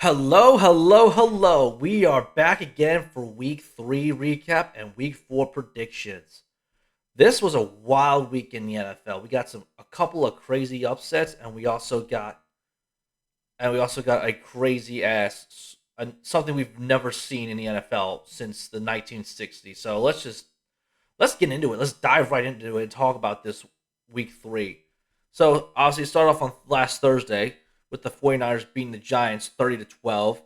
Hello, hello, hello. We are back again for week 3 recap and week 4 predictions. This was a wild week in the NFL. We got a couple of crazy upsets and we also got a crazy ass something we've never seen in the NFL since the 1960s. So let's get into it. Let's dive right into it and talk about this week 3. So obviously start off on last Thursday with the 49ers beating the Giants 30-12.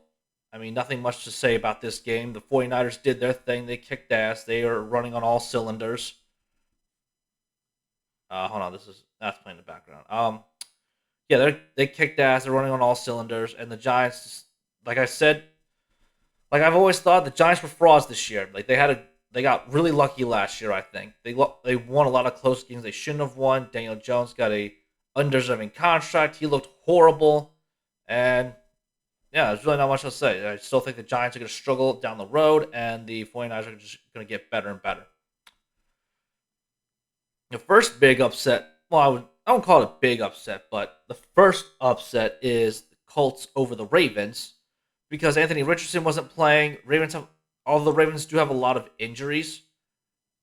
I mean, nothing much to say about this game. The 49ers did their thing. They kicked ass. They are running on all cylinders. Hold on, that's playing in the background. Yeah, they kicked ass. They're running on all cylinders, and the Giants, like I said, like I've always thought, the Giants were frauds this year. They got really lucky last year. I think they won a lot of close games they shouldn't have won. Daniel Jones got a undeserving contract. He looked horrible, and yeah, there's really not much to say. I still think the Giants are going to struggle down the road, and the 49ers are just going to get better and better. The first big upset, well, I won't call it a big upset, but the first upset is the Colts over the Ravens because Anthony Richardson wasn't playing. Although the Ravens do have a lot of injuries,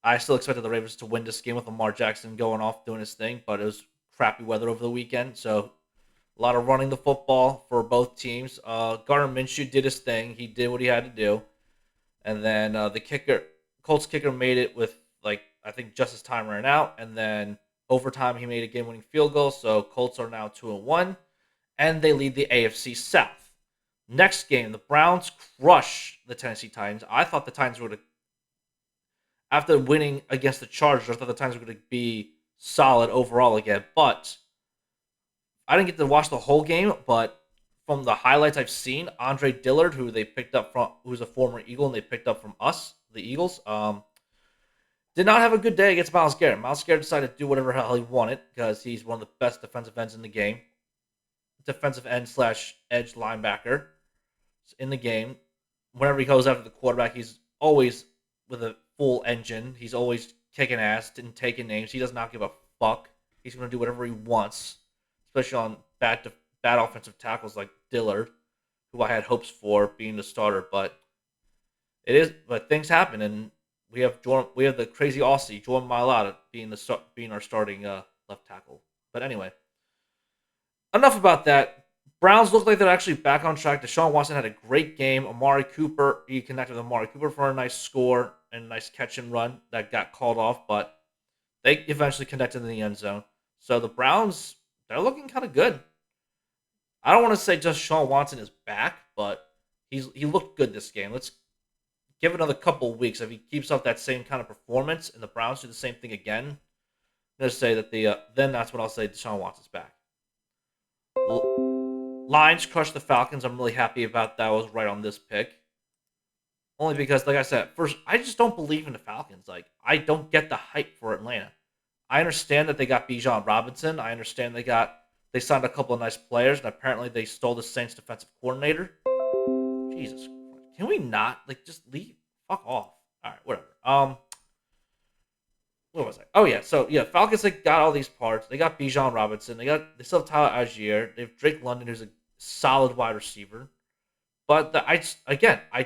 I still expected the Ravens to win this game with Lamar Jackson going off doing his thing, but it was crappy weather over the weekend, so a lot of running the football for both teams. Gardner Minshew did his thing; he did what he had to do, and then Colts kicker, made it with I think just as time ran out, and then overtime he made a game-winning field goal. So Colts are now 2-1, and they lead the AFC South. Next game, the Browns crush the Tennessee Titans. I thought the Titans were going to, after winning against the Chargers, I thought the Titans were going to be solid overall again. But I didn't get to watch the whole game, but from the highlights I've seen, Andre Dillard, who's a former Eagle, and they picked up from us, the Eagles, did not have a good day against Myles Garrett. Myles Garrett decided to do whatever the hell he wanted because he's one of the best defensive ends in the game. Defensive end slash edge linebacker in the game. Whenever he goes after the quarterback, he's always with a full engine. He's always kicking ass and taking names. He does not give a fuck. He's going to do whatever he wants, especially on bad offensive tackles like Dillard, who I had hopes for being the starter. But things happen, and we have the crazy Aussie Jordan Mailata being our starting left tackle. But anyway, enough about that. Browns look like they're actually back on track. Deshaun Watson had a great game. He connected with Amari Cooper for a nice score and a nice catch and run that got called off, but they eventually connected in the end zone. So the Browns, they're looking kind of good. I don't want to say just Deshaun Watson is back, but he looked good this game. Let's give it another couple of weeks. If he keeps up that same kind of performance and the Browns do the same thing again, I'm going to say that then that's when I'll say Deshaun Watson's back. Lions crushed the Falcons. I'm really happy about that. I was right on this pick. Only because, like I said, first, I just don't believe in the Falcons. I don't get the hype for Atlanta. I understand that they got Bijan Robinson. I understand they signed a couple of nice players, and apparently they stole the Saints defensive coordinator. Jesus Christ. Can we not just leave? Fuck off. All right, whatever. What was I? Oh yeah, so yeah, Falcons got all these parts. They got Bijan Robinson. They still have Tyler Algier. They have Drake London, who's a solid wide receiver. But I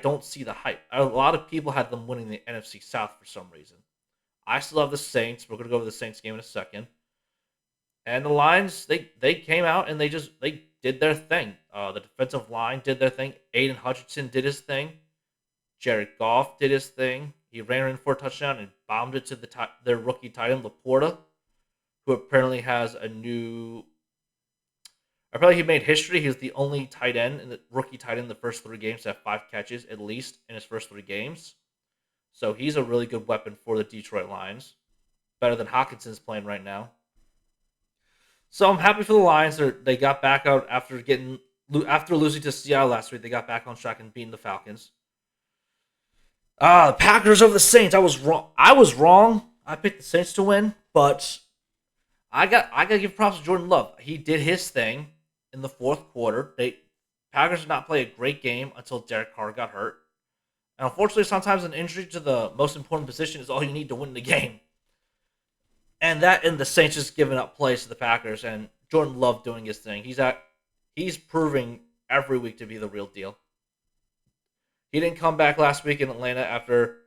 don't see the hype. A lot of people had them winning the NFC South for some reason. I still have the Saints. We're gonna go over the Saints game in a second. And the Lions, they came out and they did their thing. The defensive line did their thing. Aiden Hutchinson did his thing. Jared Goff did his thing. He ran in for a touchdown and bombed it to their rookie tight end, Laporta, who apparently has apparently he made history. He was the only rookie tight end in the first 3 games to have 5 catches, at least, in his first 3 games. So he's a really good weapon for the Detroit Lions. Better than Hawkinson's playing right now. So I'm happy for the Lions. They got back out after losing to Seattle last week. They got back on track and beating the Falcons. The Packers over the Saints. I was wrong. I picked the Saints to win, but I gotta give props to Jordan Love. He did his thing in the fourth quarter. Packers did not play a great game until Derek Carr got hurt. And unfortunately, sometimes an injury to the most important position is all you need to win the game. And the Saints just giving up plays to the Packers, and Jordan Love doing his thing. He's proving every week to be the real deal. He didn't come back last week in Atlanta after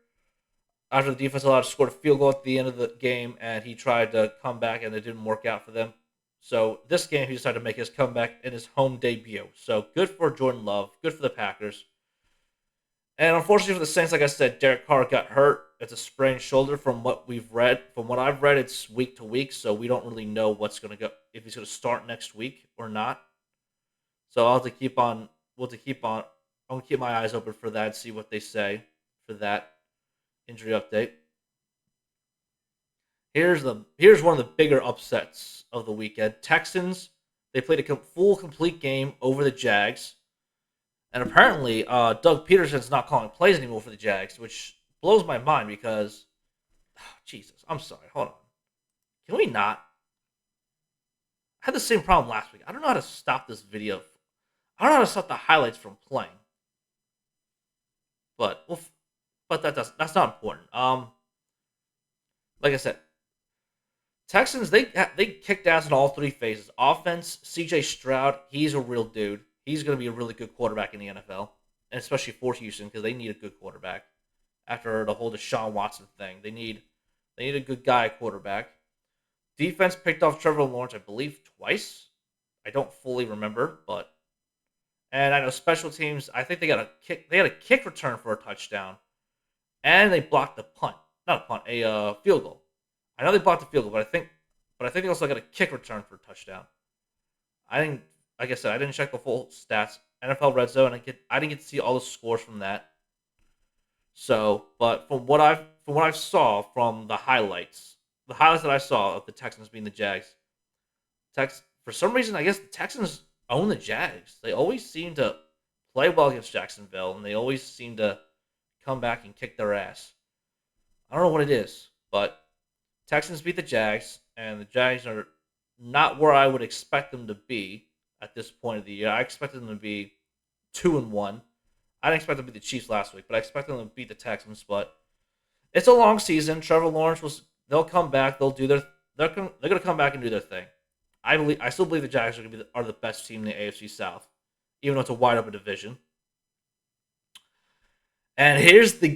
the defense allowed to score a field goal at the end of the game, and he tried to come back, and it didn't work out for them. So this game, he decided to make his comeback in his home debut. So good for Jordan Love. Good for the Packers. And unfortunately for the Saints, like I said, Derek Carr got hurt. It's a sprained shoulder from what we've read. From what I've read, it's week to week, so we don't really know what's going to go, if he's going to start next week or not. So I'll have to keep on, I'm going to keep my eyes open for that and see what they say for that injury update. Here's one of the bigger upsets of the weekend. Texans, they played a full complete game over the Jags. And apparently, Doug Peterson's not calling plays anymore for the Jags, which blows my mind because, Jesus, I'm sorry. Hold on. Can we not? I had the same problem last week. I don't know how to stop this video. I don't know how to stop the highlights from playing. But that's not important. Like I said, Texans, they kicked ass in all three phases. Offense, C.J. Stroud, he's a real dude. He's going to be a really good quarterback in the NFL, and especially for Houston because they need a good quarterback. After the whole Deshaun Watson thing, they need a good guy quarterback. Defense picked off Trevor Lawrence, I believe, twice. I don't fully remember, and I know special teams. I think they got a kick. They had a kick return for a touchdown, and they blocked the punt. Not a punt, a field goal. I know they blocked the field goal, but I think they also got a kick return for a touchdown. Like I said, I didn't check the full stats. NFL Red Zone, I didn't get to see all the scores from that. So, but from what I saw from the highlights that I saw of the Texans being the Jags, for some reason, I guess the Texans own the Jags. They always seem to play well against Jacksonville, and they always seem to come back and kick their ass. I don't know what it is, but Texans beat the Jags, and the Jags are not where I would expect them to be at this point of the year. I expected them to be 2-1. I didn't expect them to beat the Chiefs last week, but I expected them to beat the Texans. But it's a long season. Trevor Lawrence they'll come back. They're going to come back and do their thing. I still believe the Jags are the best team in the AFC South, even though it's a wide open division. And here's the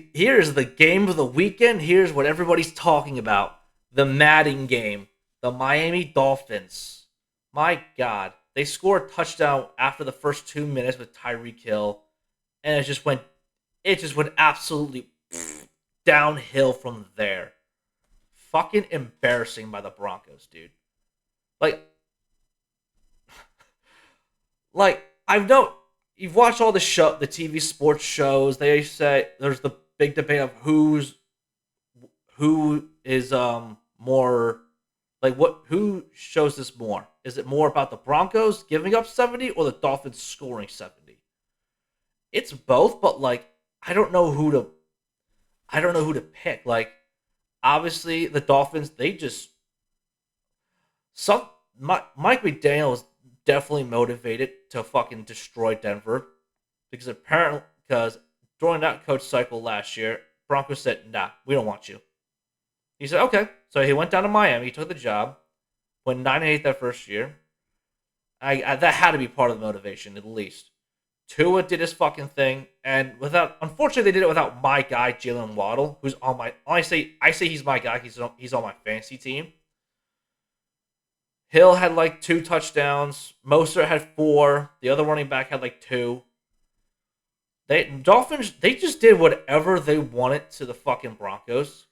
game of the weekend. Here's what everybody's talking about: the Madden game, the Miami Dolphins. My God. They scored a touchdown after the first 2 minutes with Tyreek Hill, and it just went absolutely downhill from there. Fucking embarrassing by the Broncos, dude. You've watched all the TV sports shows. They say there's the big debate of who is more. Who shows this more? Is it more about the Broncos giving up 70 or the Dolphins scoring 70? It's both, but I don't know who to pick. Obviously the Dolphins, Mike McDaniel is definitely motivated to fucking destroy Denver because during that coach cycle last year, Broncos said, "Nah, we don't want you." He said, okay. So he went down to Miami. He took the job. Went 9-8 that first year. That had to be part of the motivation, at least. Tua did his fucking thing. And unfortunately, they did it without my guy, Jalen Waddle, who's on my, I say he's my guy. He's on my fantasy team. Hill had 2 touchdowns. Mostert had 4. The other running back had 2. Dolphins, they just did whatever they wanted to the fucking Broncos.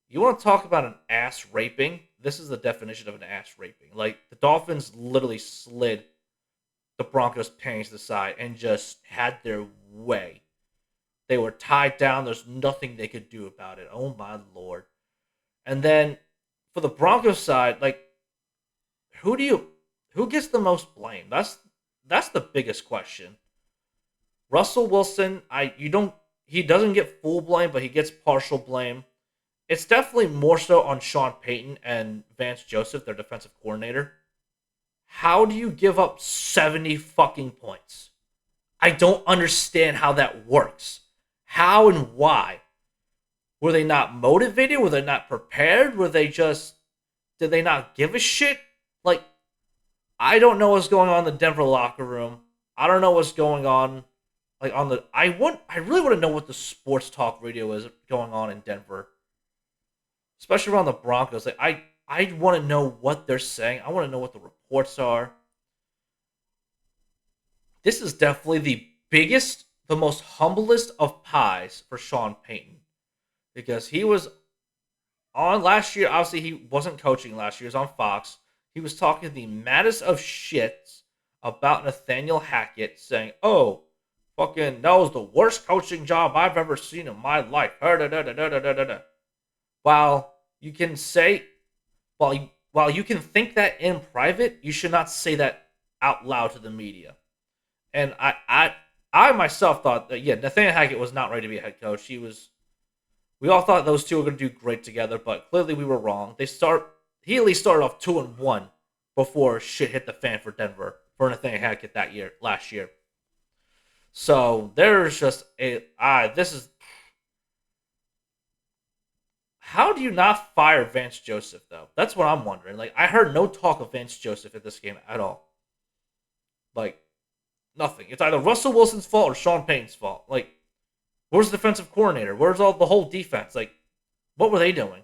You want to talk about an ass raping? This is the definition of an ass raping. The Dolphins literally slid the Broncos' panties to the side and just had their way. They were tied down. There's nothing they could do about it. Oh, my Lord. And then, for the Broncos side, who gets the most blame? That's the biggest question. Russell Wilson, he doesn't get full blame, but he gets partial blame. It's definitely more so on Sean Payton and Vance Joseph, their defensive coordinator. How do you give up 70 fucking points? I don't understand how that works. How and why? Were they not motivated? Were they not prepared? Did they not give a shit? I don't know what's going on in the Denver locker room. I don't know what's going on. Like on the, I really want to know what the sports talk radio is going on in Denver, especially around the Broncos. Like I want to know what they're saying. I want to know what the reports are. This is definitely the biggest, the most humblest of pies for Sean Payton because he was on last year. Obviously, he wasn't coaching last year. He was on Fox. He was talking the maddest of shits about Nathaniel Hackett, saying, "Oh, fucking, that was the worst coaching job I've ever seen in my life." While you can say, while you can think that in private, you should not say that out loud to the media. And I myself thought that yeah, Nathaniel Hackett was not ready to be a head coach. He was. We all thought those two were going to do great together, but clearly we were wrong. He at least started off 2-1 before shit hit the fan for Denver for Nathaniel Hackett last year. So there's just this is how do you not fire Vance Joseph though? That's what I'm wondering. Like I heard no talk of Vance Joseph at this game at all. Like nothing. It's either Russell Wilson's fault or Sean Payton's fault. Like where's the defensive coordinator? Where's the whole defense? Like what were they doing?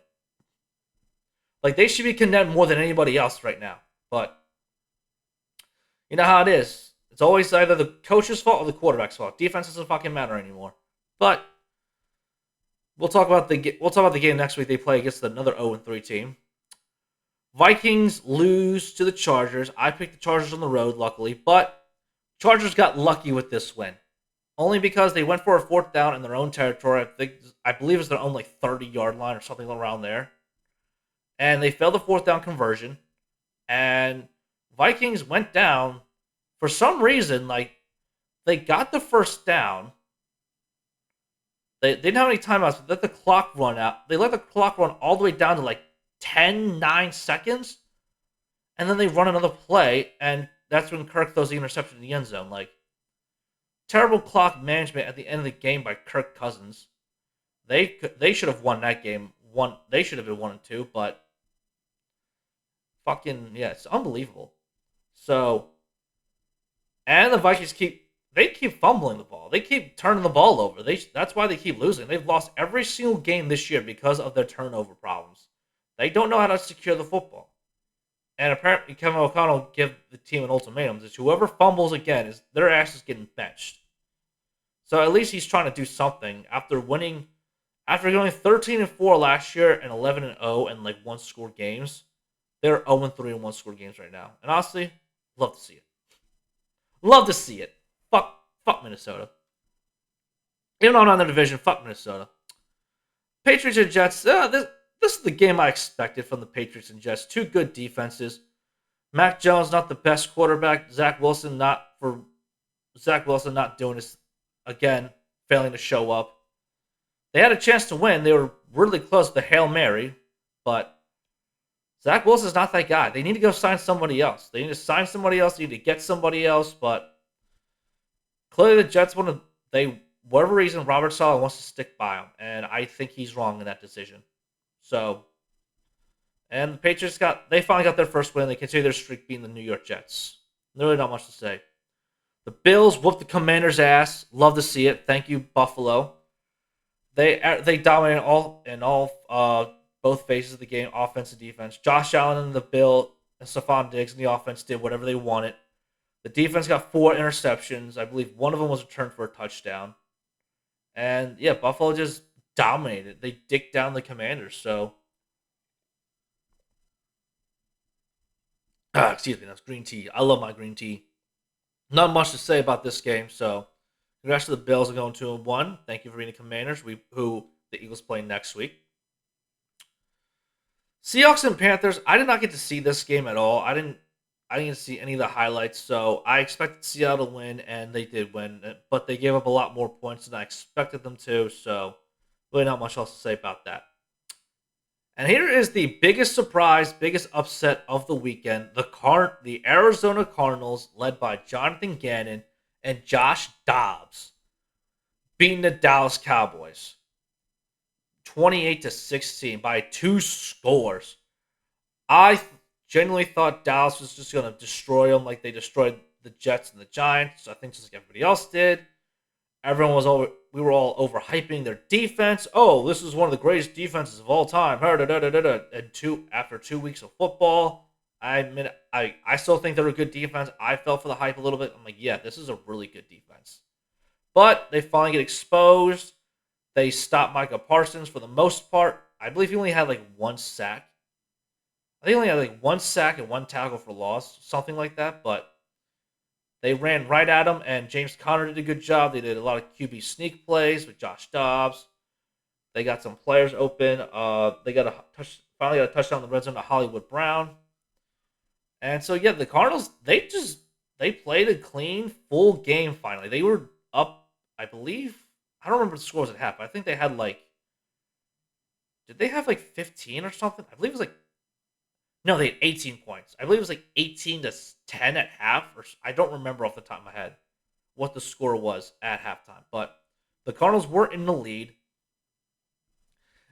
Like they should be condemned more than anybody else right now. But you know how it is. It's always either the coach's fault or the quarterback's fault. Defense doesn't fucking matter anymore. But we'll talk about the game next week. They play against another 0-3 team. Vikings lose to the Chargers. I picked the Chargers on the road, luckily, but Chargers got lucky with this win. Only because they went for a fourth down in their own territory. I believe it's their own like 30-yard line or something around there. And they failed the fourth down conversion. And Vikings went down for some reason. Like they got the first down. They didn't have any timeouts. But let the clock run out. They let the clock run all the way down to like 9 seconds. And then they run another play. And that's when Kirk throws the interception in the end zone. Like terrible clock management at the end of the game by Kirk Cousins. They should have won that game. They should have been 1-2, but fucking yeah, it's unbelievable. So, and the Vikings keep fumbling the ball. They keep turning the ball over. That's why they keep losing. They've lost every single game this year because of their turnover problems. They don't know how to secure the football. And apparently Kevin O'Connell gave the team an ultimatum that whoever fumbles again their ass is getting benched. So at least he's trying to do something after going 13-4 last year and 11-0 in like one-score games. They're 0-3 in one-score games right now. And honestly, love to see it. Love to see it. Fuck Minnesota. Even though I'm not in the division, fuck Minnesota. Patriots and Jets. This is the game I expected from the Patriots and Jets. Two good defenses. Mac Jones not the best quarterback. Zach Wilson not doing this again, failing to show up. They had a chance to win. They were really close to Hail Mary, but Zach Wilson's not that guy. They need to go sign somebody else. They need to sign somebody else. They need to get somebody else, but clearly the Jets whatever reason, Robert Saleh wants to stick by him, and I think he's wrong in that decision. So, and the Patriots finally got their first win. They continue their streak being the New York Jets. Really not much to say. The Bills whooped the Commanders' ass. Love to see it. Thank you, Buffalo. They dominated both phases of the game, offense and defense. Josh Allen and the Bill and Stephon Diggs and the offense did whatever they wanted. The defense got 4 interceptions. I believe one of them was returned for a touchdown. And yeah, Buffalo just dominated. They dicked down the Commanders. So, excuse me, that's green tea. I love my green tea. Not much to say about this game. So, congrats to the Bills are going 2-1. Thank you for being the Commanders. Who the Eagles play next week. Seahawks and Panthers. I did not get to see this game at all. I didn't see any of the highlights. So I expected Seattle to win, and they did win, but they gave up a lot more points than I expected them to. So really not much else to say about that. And here is the biggest surprise, biggest upset of the weekend: the Arizona Cardinals, led by Jonathan Gannon and Josh Dobbs, beating the Dallas Cowboys 28-16 by 2 scores. I genuinely thought Dallas was just going to destroy them like they destroyed the Jets and the Giants. I think just like everybody else did. We were all overhyping their defense. Oh, this is one of the greatest defenses of all time. And after 2 weeks of football, I admit I still think they're a good defense. I fell for the hype a little bit. I'm like, yeah, this is a really good defense. But they finally get exposed. They stopped Micah Parsons for the most part. I believe he only had like one sack. I think he only had like one sack and one tackle for loss, something like that. But they ran right at him, and James Conner did a good job. They did a lot of QB sneak plays with Josh Dobbs. They got some players open. They finally got a touchdown in the red zone to Hollywood Brown. And so yeah, the Cardinals they played a clean full game finally. They were up, I believe. I don't remember the scores at half, but I think they had like, did they have like 15 or something? I believe it was like, no, they had 18 points. I believe it was like 18-10 at half, or I don't remember off the top of my head what the score was at halftime. But the Cardinals were in the lead,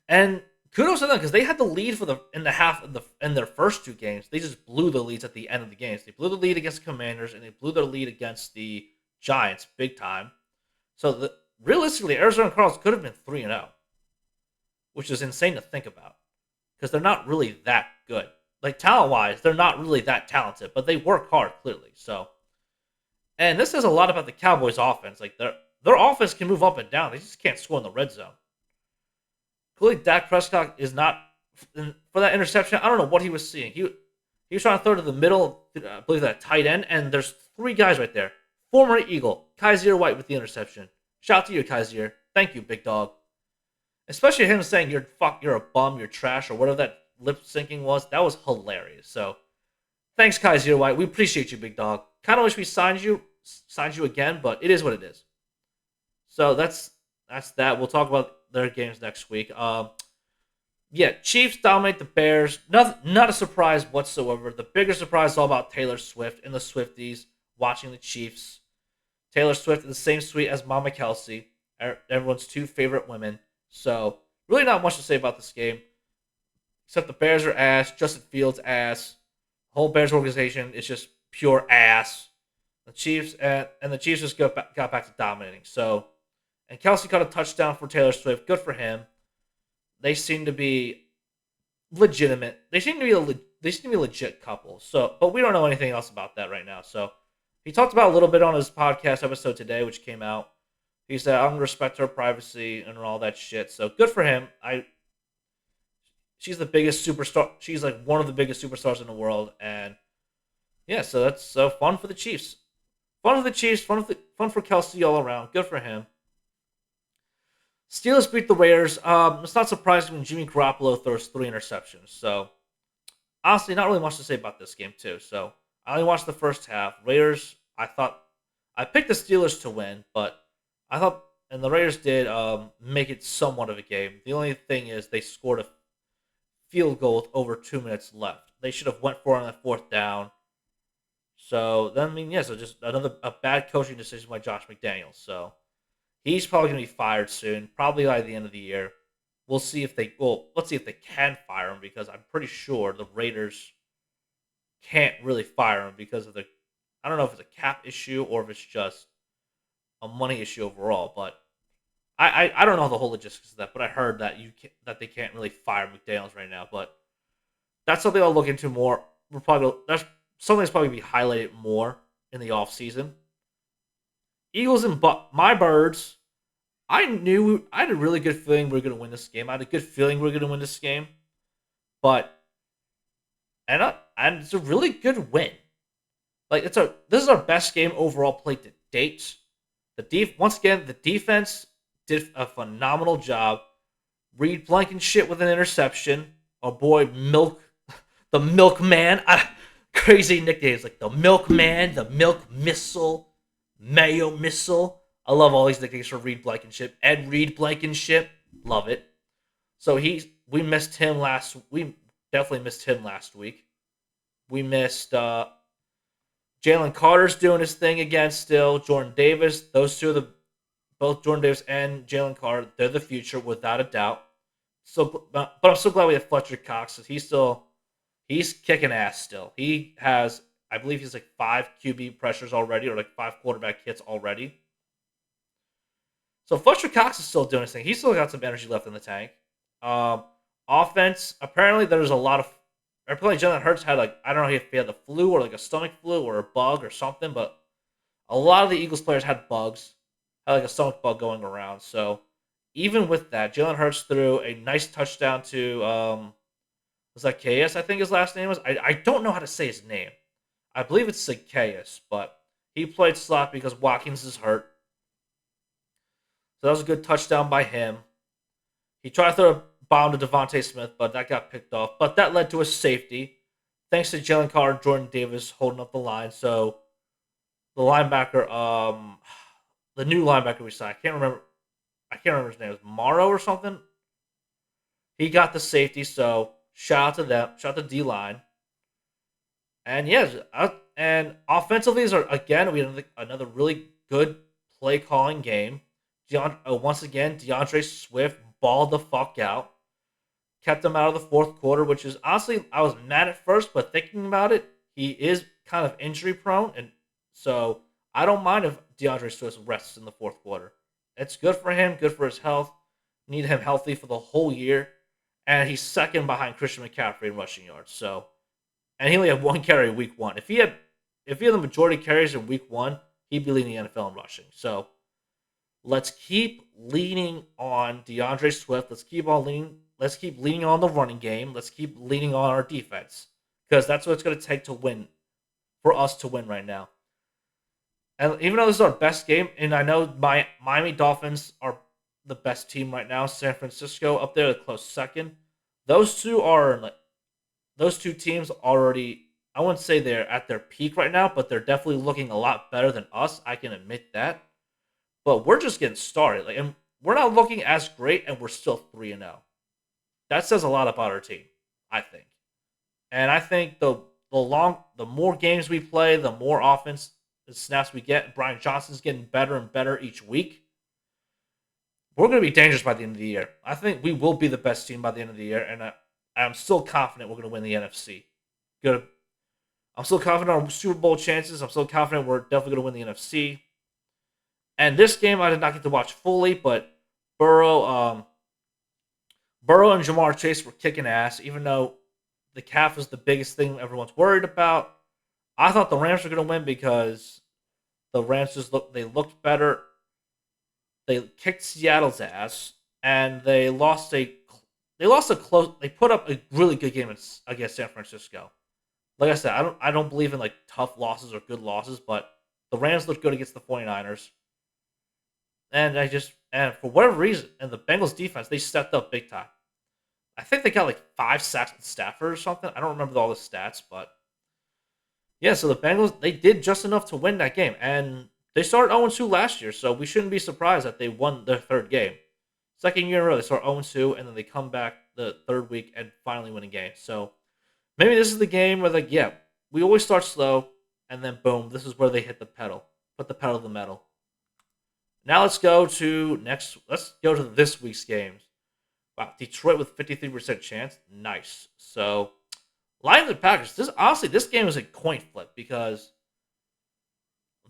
and kudos to them because they had the lead in their first two games. They just blew the leads at the end of the games. They blew the lead against the Commanders, and they blew their lead against the Giants big time. So realistically, Arizona Cardinals could have been 3-0, which is insane to think about because they're not really that good. Like talent-wise, they're not really that talented, but they work hard clearly. So, and this says a lot about the Cowboys' offense. Like their offense can move up and down; they just can't score in the red zone. Clearly, Dak Prescott is not for that interception. I don't know what he was seeing. He was trying to throw to the middle, I believe that tight end, and there's three guys right there. Former Eagle Kaiser White with the interception. Shout out to you, Kaiser. Thank you, big dog. Especially him saying you're a bum, you're trash, or whatever that lip syncing was. That was hilarious. So thanks, Kaiser White. We appreciate you, big dog. Kind of wish we signed you again, but it is what it is. So that's that. We'll talk about their games next week. Yeah, Chiefs dominate the Bears. Not a surprise whatsoever. The bigger surprise is all about Taylor Swift and the Swifties watching the Chiefs. Taylor Swift in the same suite as Mama Kelsey, everyone's two favorite women. So really not much to say about this game. Except the Bears are ass. Justin Fields ass. The whole Bears organization is just pure ass. The Chiefs just got back to dominating. So, and Kelsey caught a touchdown for Taylor Swift. Good for him. They seem to be legitimate. They seem to be a legit couple. So, but we don't know anything else about that right now. So, he talked about a little bit on his podcast episode today, which came out. He said, "I'm gonna respect her privacy and all that shit." So good for him. She's the biggest superstar. She's like one of the biggest superstars in the world, and yeah, so that's so fun for the Chiefs. Fun for the Chiefs. Fun for Kelsey all around. Good for him. Steelers beat the Raiders. It's not surprising when Jimmy Garoppolo throws 3 interceptions. So honestly, not really much to say about this game too. So I only watched the first half. Raiders. I picked the Steelers to win, but I thought, and the Raiders did make it somewhat of a game. The only thing is they scored a field goal with over 2 minutes left. They should have went for it on that fourth down. So then, so just a bad coaching decision by Josh McDaniels. So he's probably going to be fired soon, probably by the end of the year. Let's see if they can fire him because I'm pretty sure the Raiders can't really fire him because of I don't know if it's a cap issue or if it's just a money issue overall, but I don't know the whole logistics of that, but I heard that that they can't really fire McDaniels right now. But that's something I'll look into more. That's something that's probably be highlighted more in the offseason. Eagles and my Birds. I had a really good feeling we were going to win this game. I had a good feeling we were going to win this game, and it's a really good win. Like this is our best game overall played to date. Once again, the defense did a phenomenal job. Reed Blankenship with an interception. Our boy the Milkman. Crazy nicknames like the Milkman, the Milk Missile, Mayo Missile. I love all these nicknames for Reed Blankenship. Ed Reed Blankenship. Love it. So we definitely missed him last week. We missed Jalen Carter's doing his thing again still. Jordan Davis. Those two are both Jordan Davis and Jalen Carter. They're the future without a doubt. So, but I'm so glad we have Fletcher Cox because he's kicking ass still. He has I believe he's like 5 QB pressures already, or like 5 quarterback hits already. So Fletcher Cox is still doing his thing. He's still got some energy left in the tank. Um, Offense, apparently there's a lot of. Apparently Jalen Hurts had like, I don't know if he had the flu or like a stomach flu or a bug or something, but a lot of the Eagles players had bugs, had like a stomach bug going around. So even with that, Jalen Hurts threw a nice touchdown to was that Zacchaeus, I think his last name was. I don't know how to say his name. I believe it's Zacchaeus, but he played slot because Watkins is hurt. So that was a good touchdown by him. He tried to throw a bomb to Devontae Smith, but that got picked off. But that led to a safety, thanks to Jalen Carter and Jordan Davis holding up the line. So the linebacker, the new linebacker we signed, I can't remember his name. It was Morrow or something. He got the safety. So shout out to them. Shout out to D line. And yes, and offensively, again, we had another really good play calling game. Once again, DeAndre Swift balled the fuck out, kept him out of the fourth quarter, which is honestly, I was mad at first, but thinking about it, he is kind of injury prone, and so I don't mind if DeAndre Swift rests in the fourth quarter. It's good for him, good for his health. Need him healthy for the whole year, and he's second behind Christian McCaffrey in rushing yards. So, and he only had one carry week one. If he had the majority of carries in week one, he'd be leading the NFL in rushing. So let's keep leaning on DeAndre Swift. Let's keep leaning on the running game. Let's keep leaning on our defense, because that's what it's going to take to win, for us to win right now. And even though this is our best game, and I know my Miami Dolphins are the best team right now, San Francisco up there, a close second. Those two are like, those two teams already. I wouldn't say they're at their peak right now, but they're definitely looking a lot better than us. I can admit that. But we're just getting started. Like, and we're not looking as great, and we're still 3-0. That says a lot about our team, I think. And I think the more games we play, the more offense the snaps we get. Brian Johnson's getting better and better each week. We're going to be dangerous by the end of the year. I think we will be the best team by the end of the year, and I'm still confident we're going to win the NFC. Good. I'm still confident in our Super Bowl chances. I'm still confident we're definitely going to win the NFC. And this game I did not get to watch fully, but Burrow and Jamar Chase were kicking ass, even though the calf is the biggest thing everyone's worried about. I thought the Rams were going to win because the Rams looked better. They kicked Seattle's ass, and they put up a really good game against San Francisco. Like I said, I don't believe in like tough losses or good losses, but the Rams looked good against the 49ers. And for whatever reason, and the Bengals defense, they stepped up big time. I think they got like 5 sacks with Stafford or something. I don't remember all the stats, but yeah, so the Bengals, they did just enough to win that game. And they started 0-2 last year, so we shouldn't be surprised that they won their third game. Second year in a row, they start 0-2, and then they come back the third week and finally win a game. So maybe this is the game where, like, yeah, we always start slow, and then boom, this is where they hit the pedal. Put the pedal to the metal. Now let's go to this week's games. Wow, Detroit with 53% chance. Nice. So, Lions and Packers. This game is a coin flip because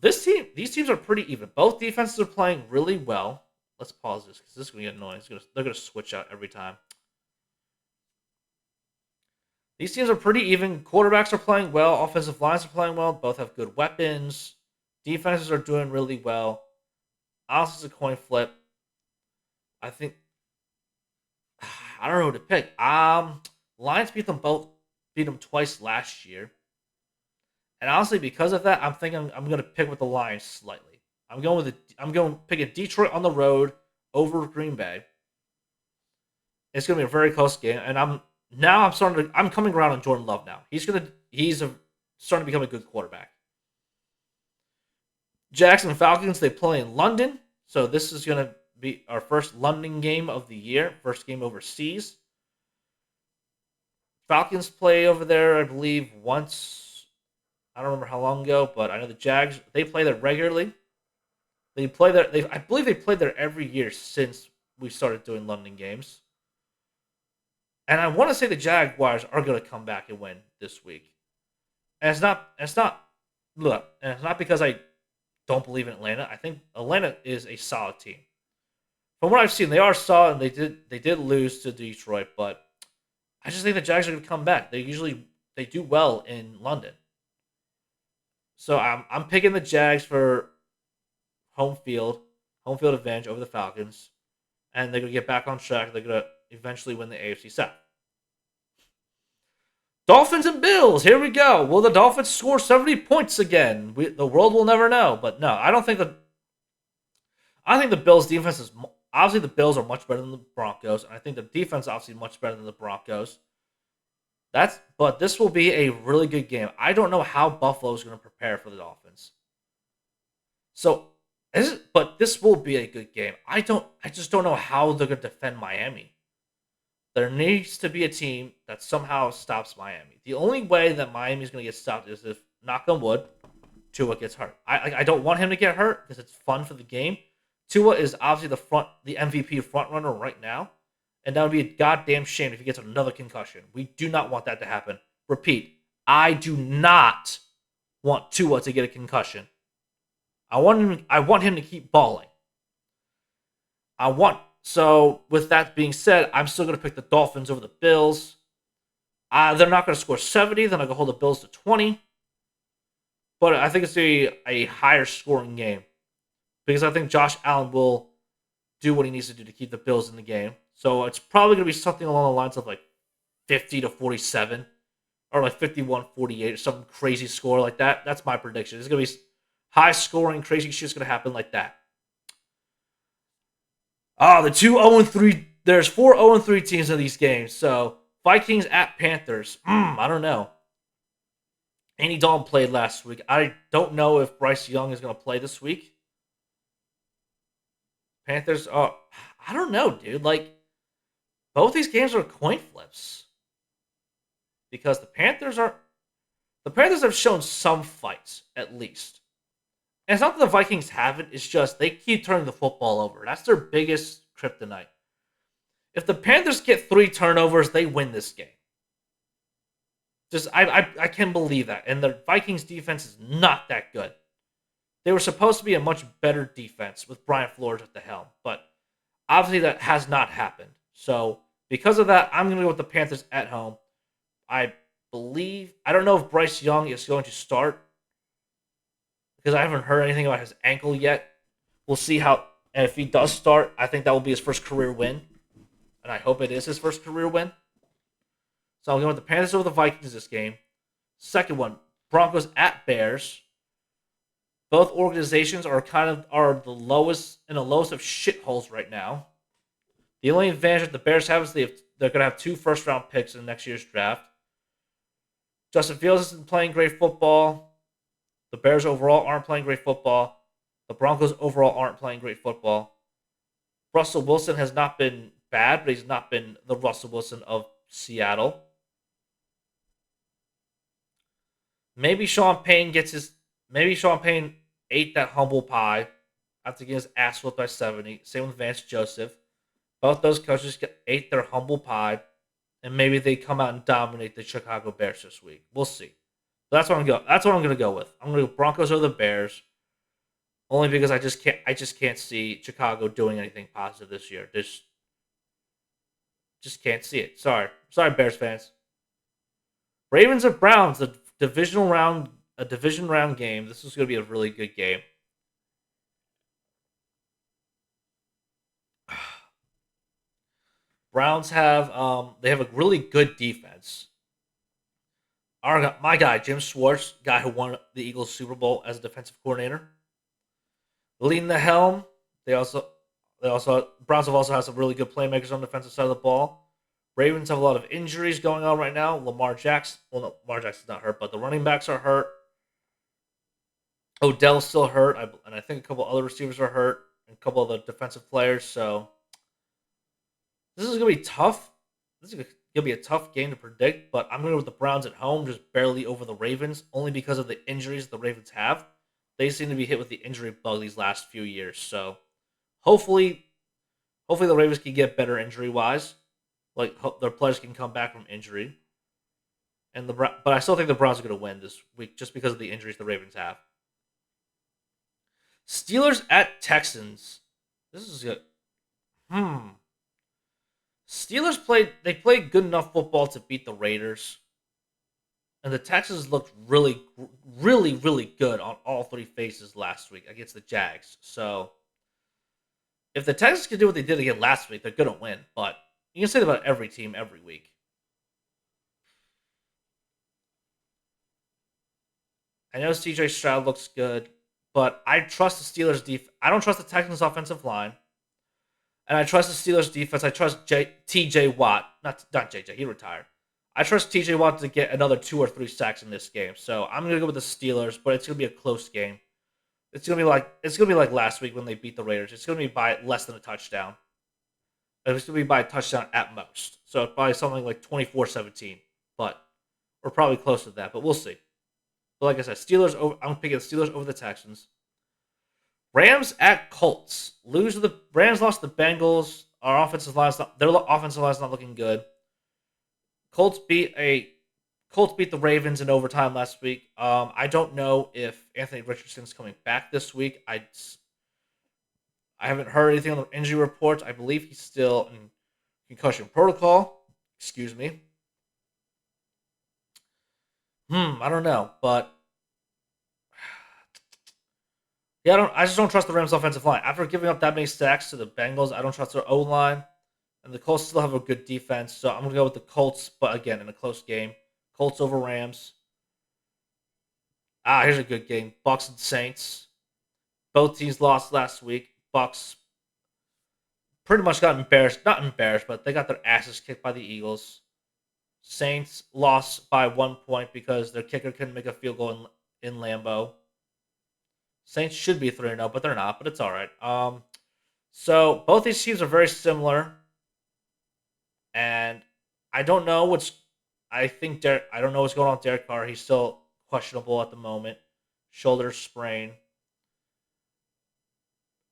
these teams are pretty even. Both defenses are playing really well. Let's pause this because this is going to get annoying. They're going to switch out every time. These teams are pretty even. Quarterbacks are playing well. Offensive lines are playing well. Both have good weapons. Defenses are doing really well. Honestly, it's a coin flip. I think I don't know who to pick. Lions beat them twice last year, and honestly, because of that, I'm thinking I'm going to pick with the Lions slightly. I'm going picking Detroit on the road over Green Bay. It's going to be a very close game, and I'm coming around on Jordan Love now. He's starting to become a good quarterback. Jackson Falcons, they play in London, so this is going to be our first London game of the year, first game overseas. Falcons play over there, I believe, once. I don't remember how long ago, but I know the Jags, they play there regularly. They play there. I believe they played there every year since we started doing London games. And I want to say the Jaguars are going to come back and win this week. And it's not look, and it's not because I don't believe in Atlanta. I think Atlanta is a solid team. From what I've seen, they are solid, and they did lose to Detroit, but I just think the Jags are going to come back. They do well in London, so I'm picking the Jags for home field, home field advantage over the Falcons, and they're going to get back on track. They're going to eventually win the AFC South. Dolphins and Bills. Here we go. Will the Dolphins score 70 points again? The world will never know. But no, I don't think the. I think the Bills' defense is obviously the Bills are much better than the Broncos, and I think the defense is obviously much better than the Broncos. But this will be a really good game. I don't know how Buffalo is going to prepare for the Dolphins. So, but this will be a good game. I just don't know how they're going to defend Miami. There needs to be a team that somehow stops Miami. The only way that Miami is going to get stopped is if, knock on wood, Tua gets hurt. I don't want him to get hurt because it's fun for the game. Tua is obviously the MVP front runner right now, and that would be a goddamn shame if he gets another concussion. We do not want that to happen. Repeat, I do not want Tua to get a concussion. I want him to keep balling. So with that being said, I'm still going to pick the Dolphins over the Bills. They're not going to score 70. Then I'm going to hold the Bills to 20. But I think it's a higher scoring game because I think Josh Allen will do what he needs to do to keep the Bills in the game. So it's probably going to be something along the lines of like 50 to 47 or like 51-48 or some crazy score like that. That's my prediction. It's going to be high scoring, crazy shit's going to happen like that. The 2-0-3. There's 4-0-3 teams in these games. So Vikings at Panthers. I don't know. Andy Dalton played last week. I don't know if Bryce Young is going to play this week. Panthers. I don't know, dude. Like both these games are coin flips because the Panthers have shown some fights at least. And it's not that the Vikings haven't, it's just they keep turning the football over. That's their biggest kryptonite. If the Panthers get 3 turnovers, they win this game. Just I can believe that. And the Vikings defense is not that good. They were supposed to be a much better defense with Brian Flores at the helm, but obviously that has not happened. So because of that, I'm gonna go with the Panthers at home. I don't know if Bryce Young is going to start because I haven't heard anything about his ankle yet. We'll see how. And if he does start, I think that will be his first career win, and I hope it is his first career win. So I'm going with the Panthers over the Vikings this game. Second one, Broncos at Bears. Both organizations are the lowest in the lowest of shitholes right now. The only advantage that the Bears have is they're going to have 2 first-round picks in next year's draft. Justin Fields isn't playing great football. The Bears overall aren't playing great football. The Broncos overall aren't playing great football. Russell Wilson has not been bad, but he's not been the Russell Wilson of Seattle. Maybe Sean Payne ate that humble pie after getting his ass whipped by 70. Same with Vance Joseph. Both those coaches ate their humble pie, and maybe they come out and dominate the Chicago Bears this week. We'll see. That's what I'm going. That's what I'm going to go with. I'm going to go Broncos over the Bears, only because I just can't see Chicago doing anything positive this year. Just can't see it. Sorry, Bears fans. Ravens and Browns, a division round game. This is going to be a really good game. Browns have they have a really good defense. My guy Jim Schwartz, guy who won the Eagles Super Bowl as a defensive coordinator, leading the helm. Browns have also had some really good playmakers on the defensive side of the ball. Ravens have a lot of injuries going on right now. Lamar Jackson's not hurt, but the running backs are hurt. Odell's still hurt, and I think a couple other receivers are hurt, and a couple of the defensive players. So this is gonna be tough. This is gonna be a tough game to predict, but I'm gonna go with the Browns at home, just barely over the Ravens, only because of the injuries the Ravens have. They seem to be hit with the injury bug these last few years. So hopefully the Ravens can get better injury wise. Like their players can come back from injury. and but I still think the Browns are going to win this week just because of the injuries the Ravens have. Steelers at Texans. This is good. Hmm. Steelers played good enough football to beat the Raiders, and the Texans looked really good on all three phases last week against the Jags. So if the Texans can do what they did again last week, they're gonna win. But you can say that about every team every week. I know CJ Stroud looks good, but I trust the Steelers defense. I don't trust the Texans offensive line, and I trust the Steelers defense. I trust TJ Watt, not JJ. He retired. I trust TJ Watt to get another 2 or 3 sacks in this game. So I'm gonna go with the Steelers, but it's gonna be a close game. It's gonna be like last week when they beat the Raiders. It's gonna be by less than a touchdown. It's gonna be by a touchdown at most. So probably something like 24-17, but we're probably close to that. But we'll see. But like I said, Steelers. I'm picking the Steelers over the Texans. Rams at Colts. The Rams lost the Bengals. Their offensive line's not looking good. Colts beat the Ravens in overtime last week. I don't know if Anthony Richardson's coming back this week. I haven't heard anything on the injury reports. I believe he's still in concussion protocol. Excuse me. I don't know, but yeah, I just don't trust the Rams' offensive line. After giving up that many sacks to the Bengals, I don't trust their O line, and the Colts still have a good defense. So I'm gonna go with the Colts, but again in a close game. Colts over Rams. Here's a good game. Bucks and Saints. Both teams lost last week. Bucks pretty much got embarrassed. Not embarrassed, but they got their asses kicked by the Eagles. Saints lost by 1 point because their kicker couldn't make a field goal in Lambeau. Saints should be 3-0, but they're not. But it's all right. So both these teams are very similar, and I don't know what's. I don't know what's going on with Derek Carr. He's still questionable at the moment, shoulder sprain.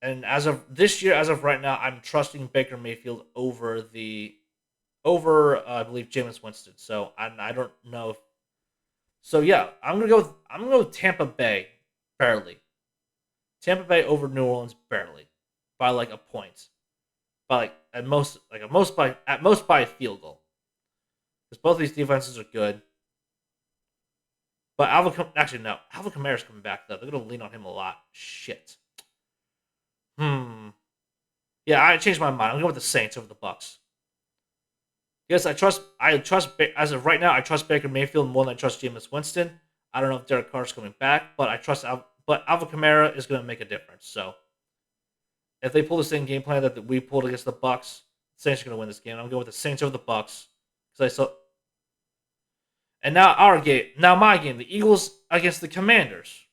And as of this year, as of right now, I'm trusting Baker Mayfield over I believe Jameis Winston. So I don't know. So yeah, I'm gonna go with Tampa Bay barely. Tampa Bay over New Orleans barely by like a point, by like at most by a field goal. Because both of these defenses are good. But actually no, Alvin Kamara's coming back though. They're gonna lean on him a lot. Shit. Yeah, I changed my mind. I'm going with the Saints over the Bucks. Yes, as of right now, I trust Baker Mayfield more than I trust Jameis Winston. I don't know if Derek Carr's coming back, but but Alvin Kamara is going to make a difference. So if they pull the same game plan that we pulled against the Bucks, the Saints are going to win this game. I'm going with the Saints over the Bucks because I saw. And now my game, the Eagles against the Commanders.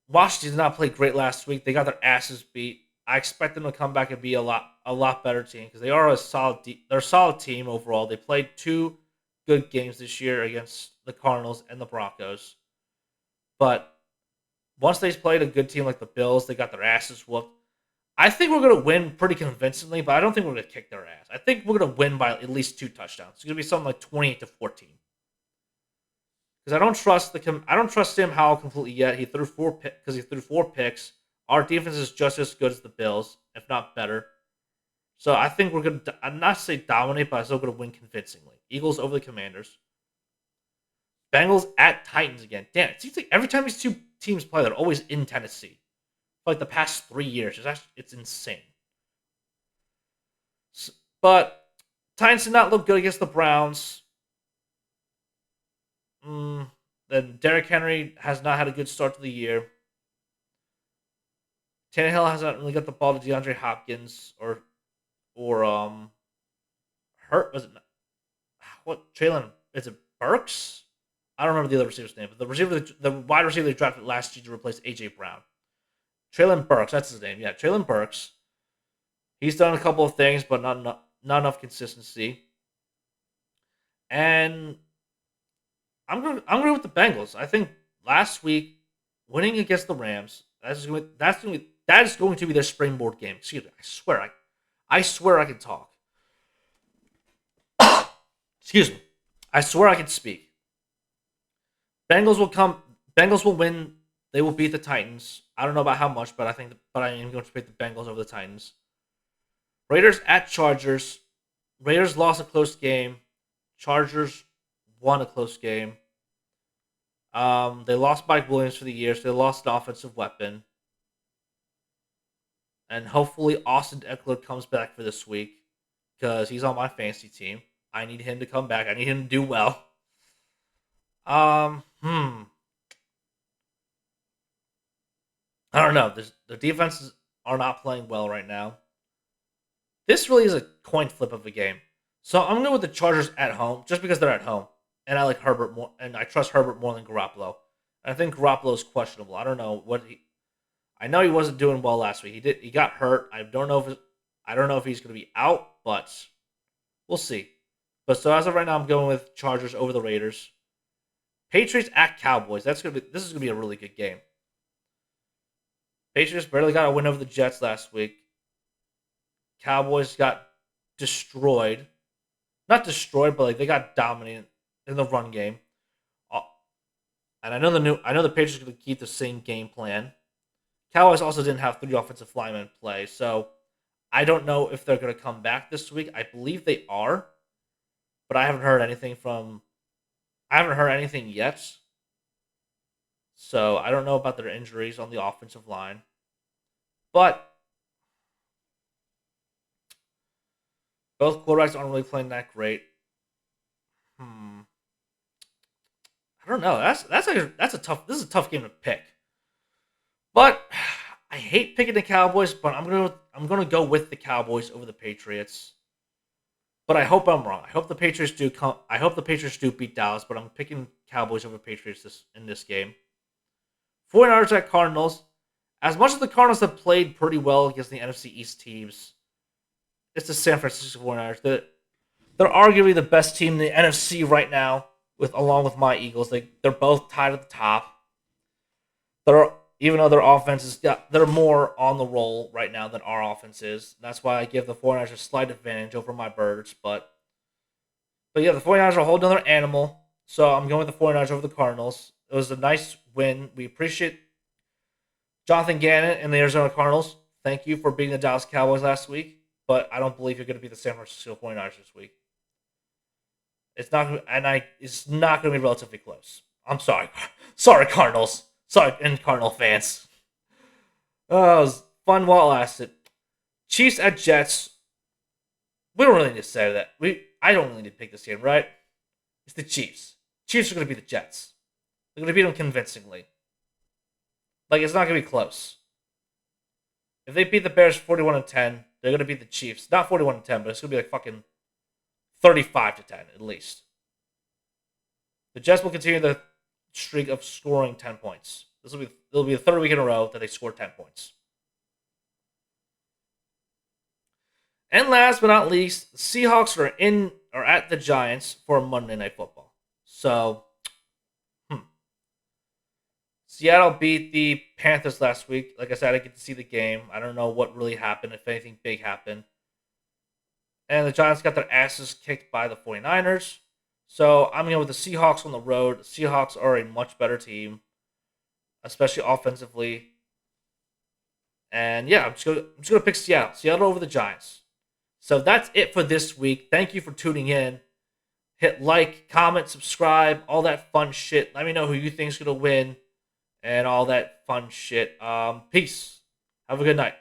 Washington did not play great last week. They got their asses beat. I expect them to come back and be a lot better team because they are they're a solid team overall. They played 2 good games this year against the Cardinals and the Broncos. But once they played a good team like the Bills, they got their asses whooped. I think we're going to win pretty convincingly, but I don't think we're going to kick their ass. I think we're going to win by at least 2 touchdowns. It's going to be something like 28-14. Because I don't trust Sam Howell completely yet. He threw 4 picks. Our defense is just as good as the Bills, if not better. So I think we're going to, I'm not say dominate, but I'm still going to win convincingly. Eagles over the Commanders. Bengals at Titans again. Damn, it seems like every time these two teams play, they're always in Tennessee. For like the past 3 years. It's insane. But Titans did not look good against the Browns. Then Derrick Henry has not had a good start to the year. Tannehill hasn't really got the ball to DeAndre Hopkins or Hurt was it what Traylon is it Burks? I don't remember the other receiver's name, but the wide receiver they drafted last year to replace AJ Brown. Traylon Burks, that's his name. Yeah, Traylon Burks. He's done a couple of things, but not enough consistency. And I'm going with the Bengals. I think last week winning against the Rams, that is going to be their springboard game. Excuse me. I swear I can talk. Excuse me. I swear I can speak. Bengals will come. Bengals will win. They will beat the Titans. I don't know about how much, but I am going to pick the Bengals over the Titans. Raiders at Chargers. Raiders lost a close game. Chargers won a close game. They lost Mike Williams for the year, so they lost an offensive weapon. And hopefully Austin Eckler comes back for this week because he's on my fantasy team. I need him to come back. I need him to do well. I don't know. The defenses are not playing well right now. This really is a coin flip of a game. So I'm going with the Chargers at home just because they're at home. And I like Herbert more, and I trust Herbert more than Garoppolo. And I think Garoppolo is questionable. I don't know what I know he wasn't doing well last week. He got hurt. I don't know if he's going to be out, but we'll see. But so as of right now, I'm going with Chargers over the Raiders. Patriots at Cowboys. This is gonna be a really good game. Patriots barely got a win over the Jets last week. Cowboys got destroyed. Not destroyed, but like they got dominated in the run game. And I know the Patriots are gonna keep the same game plan. Cowboys also didn't have 3 offensive linemen play, so I don't know if they're gonna come back this week. I believe they are, but I haven't heard anything yet. So I don't know about their injuries on the offensive line. But both quarterbacks aren't really playing that great. I don't know. This is a tough game to pick. But I hate picking the Cowboys, but I'm gonna go with the Cowboys over the Patriots. But I hope I'm wrong. I hope the Patriots do beat Dallas, but I'm picking Cowboys over Patriots in this game. 49ers at Cardinals. As much as the Cardinals have played pretty well against the NFC East teams, it's the San Francisco 49ers. They're arguably the best team in the NFC right now, along with my Eagles. They're both tied at the top. Even though their offense they're more on the roll right now than our offense is. That's why I give the 49ers a slight advantage over my Birds. But yeah, the 49ers are a whole other animal. So I'm going with the 49ers over the Cardinals. It was a nice win. We appreciate Jonathan Gannon and the Arizona Cardinals. Thank you for beating the Dallas Cowboys last week. But I don't believe you're going to beat the San Francisco 49ers this week. It's not going to be relatively close. I'm sorry. Sorry, Cardinals. Sorry, and Cardinal fans. Oh, it was fun while it lasted. Chiefs at Jets. We don't really need to say that. I don't really need to pick this game, right? It's the Chiefs. Chiefs are going to beat the Jets. They're going to beat them convincingly. It's not going to be close. If they beat the Bears 41-10, they're going to beat the Chiefs. Not 41-10, but it's going to be fucking 35-10 at least. The Jets will continue the streak of scoring 10 points. It'll be the third week in a row that they score 10 points. And last but not least, the Seahawks are at the Giants for Monday Night Football. So, Seattle beat the Panthers last week. Like I said, I didn't get to see the game. I don't know what really happened, if anything big happened. And the Giants got their asses kicked by the 49ers. So I'm going with the Seahawks on the road. The Seahawks are a much better team, especially offensively. And yeah, I'm just gonna pick Seattle over the Giants. So that's it for this week. Thank you for tuning in. Hit like, comment, subscribe, all that fun shit. Let me know who you think's gonna win and all that fun shit. Peace. Have a good night.